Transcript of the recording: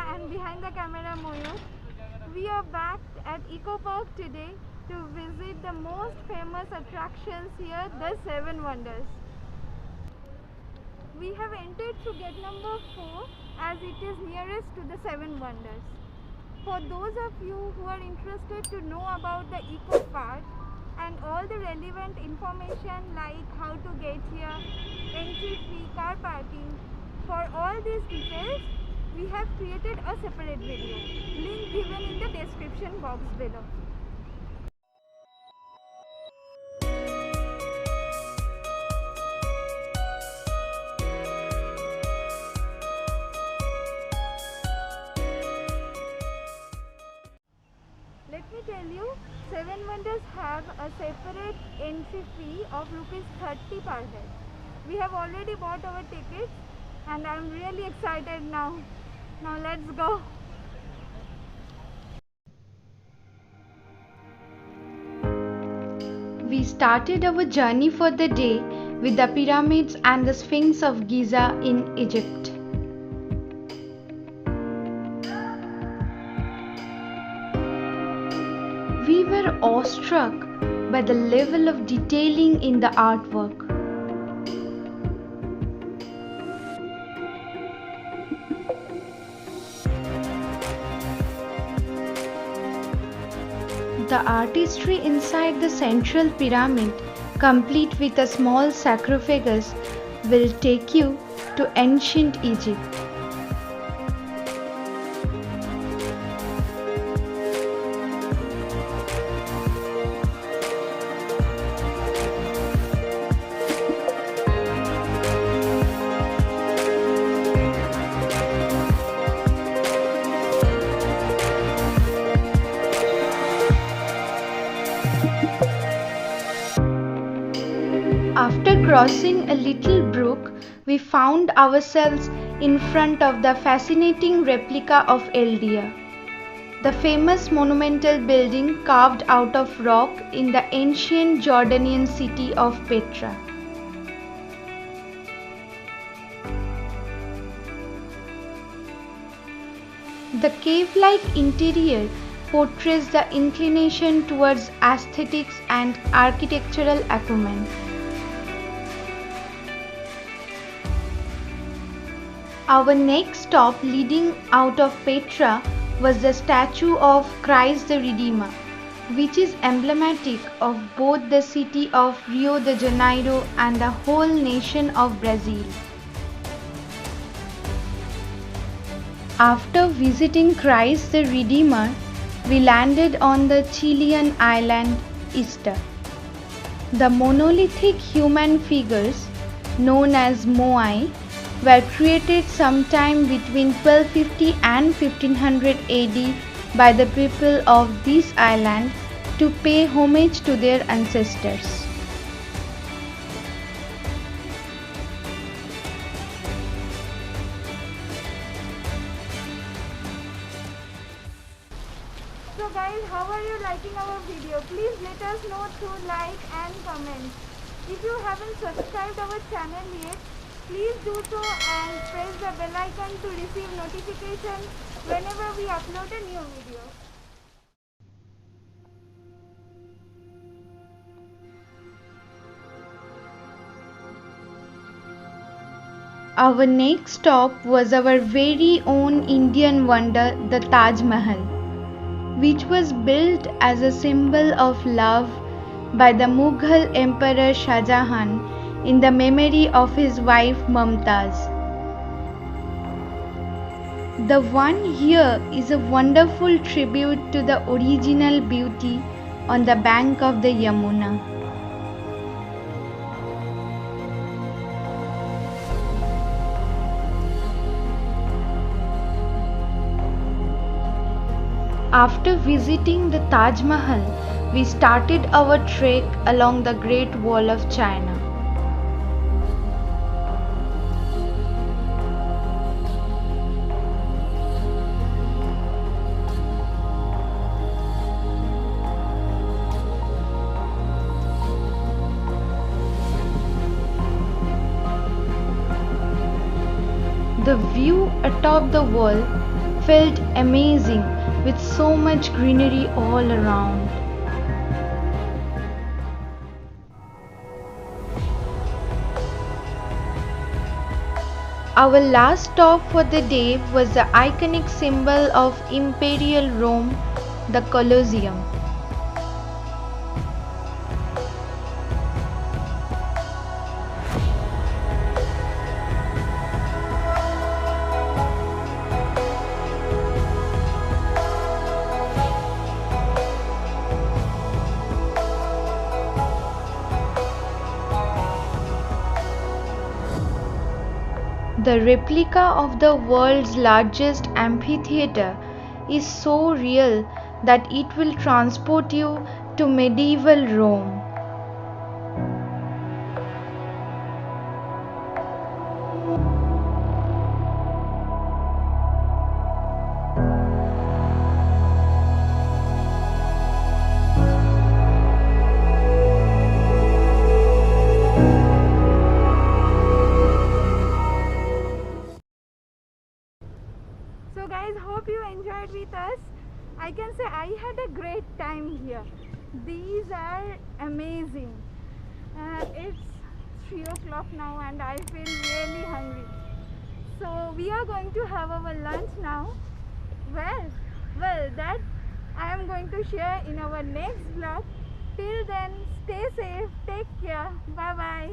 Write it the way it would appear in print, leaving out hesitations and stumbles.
and behind the camera Moyur. We are back at Eco Park today to visit the most famous attractions here, the Seven Wonders. We have entered through gate number 4 as it is nearest to the Seven Wonders. For those of you who are interested to know about the Eco Park and all the relevant information like how to get here, entry fee, car parking, for all these details we have created a separate video, link given in the description box below. Let me tell you, Seven Wonders have a separate entry fee of ₹30 per head. We have already bought our tickets and I am really excited now. Now let's go. We started our journey for the day with the pyramids and the Sphinx of Giza in Egypt. We were awestruck by the level of detailing in the artwork. The artistry inside the central pyramid, complete with a small sarcophagus, will take you to ancient Egypt. After crossing a little brook, we found ourselves in front of the fascinating replica of El Dia, the famous monumental building carved out of rock in the ancient Jordanian city of Petra. The cave-like interior portrays the inclination towards aesthetics and architectural acumen. Our next stop leading out of Petra was the statue of Christ the Redeemer, which is emblematic of both the city of Rio de Janeiro and the whole nation of Brazil. After visiting Christ the Redeemer, we landed on the Chilean island Ista. The monolithic human figures, known as moai, were created sometime between 1250 and 1500 AD by the people of this island to pay homage to their ancestors. So guys, how are you liking our video? Please let us know through like and comment. If you haven't subscribed our channel yet, please do so and press the bell icon to receive notification whenever we upload a new video. Our next stop was our very own Indian wonder, the Taj Mahal, which was built as a symbol of love by the Mughal Emperor Shah Jahan in the memory of his wife Mumtaz. The one here is a wonderful tribute to the original beauty on the bank of the Yamuna. After visiting the Taj Mahal, we started our trek along the Great Wall of China. The view atop the wall felt amazing with so much greenery all around. Our last stop for the day was the iconic symbol of Imperial Rome, the Colosseum. The replica of the world's largest amphitheater is so real that it will transport you to medieval Rome. So guys, hope you enjoyed with us. I can say I had a great time here. These are amazing. It's 3 o'clock now and I feel really hungry. So we are going to have our lunch now. Well, that I am going to share in our next vlog. Till then, stay safe, take care, bye bye.